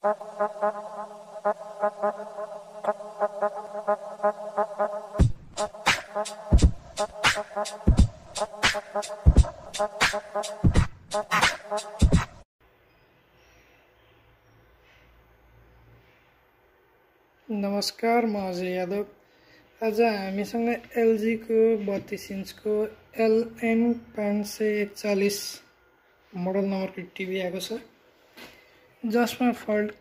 नमस्कार, म अजय यादव। आज हामीसँग एलजी को 32 इंच को LN541 मोडल नंबर को टिभी आएको छ। जसमा फल्ट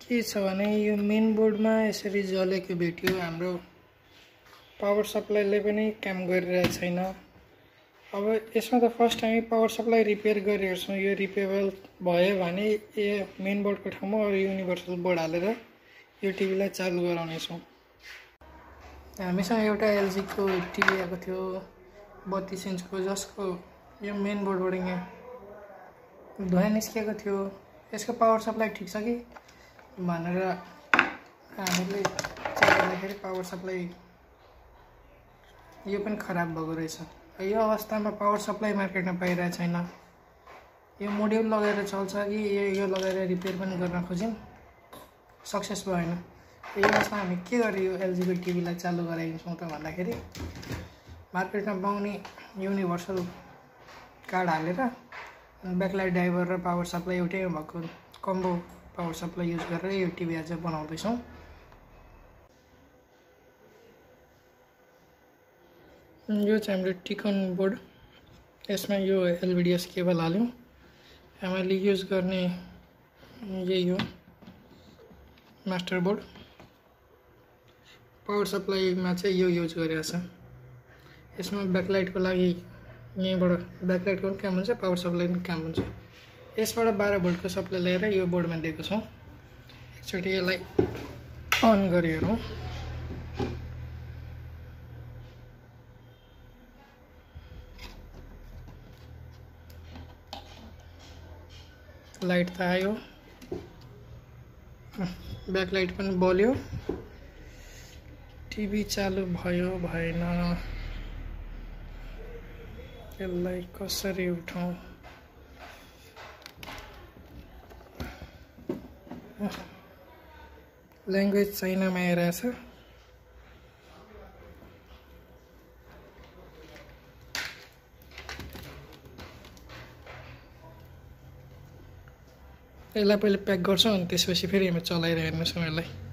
के छ भने यो मेन बोर्डमा यसरी जलेको भेट्यो। हाम्रो पावर सप्लाईले पनि काम गरिरहेको छैन। अब यसमा त फर्स्ट हामी पावर सप्लाई रिपेयर गरेको छौं। यो रिपेयरेबल भयो भने यो मेन बोर्डको ठाउँमा अरु युनिभर्सल बोर्ड हालेर यो टिभीलाई चालु गराउने छौं। हामीसँग एउटा एलजी को टिभी आएको थियो 32 इंच को, जसको यो मेन बोर्डबाट यहाँ धुवा निस्केको थियो। यसको पावर सप्लाई ठीक छ कि भनेर हामीले चेक गर्दाखेरि पावर सप्लाई यो पनि खराब भएको रहेछ। यो अवस्थामा पावर सप्लाई मार्केटमा पाइरहेको छैन। यो मोड्युल लगाएर चल्छ कि यो लगाएर रिपेयर पनि गर्न खोज्यौं, सक्सेस भएन। यो अवस्थामा हामी के गरियो एलजी को टिभीलाई चालु गराइन्छौं त भन्दाखेरि मार्केटमा पाउने युनिभर्सल कार्ड हालेर ब्याकलाइट ड्राइभर र पावर सप्लाई एउटै भएको कम्बो पावर सप्लाई युज गरेर यो टिभी आज बनाउँदै छौं। यो चाहिँ हाम्रो टिकन बोर्ड। यसमा यो एलभीडीएस केबल हाल्यौं। हामीले युज गर्ने यही हो मास्टर बोर्ड। पावर सप्लाईमा चाहिँ यो युज गरेको छ। यसमा ब्याकलाइटको लागि यहीँबाट ब्याकलाइटको पनि काम हुन्छ, पावर सप्लाई पनि काम हुन्छ। यसबाट 12 भोल्ट को सप्लाई लिएर यो बोर्डमा दिएको छौं। एकचोटी यसलाई अन गरी हेरौं। लाइट त आयो, ब्याकलाइट पनि बल्यो, टिभी चालु भयो भएन, यसलाई कसरी उठाउँ? ल्याङ्ग्वेज चाइनामा आइरहेछ। यसलाई पहिले प्याक गर्छौं अनि त्यसपछि फेरि हामी चलाएर हेर्नेछौं यसलाई।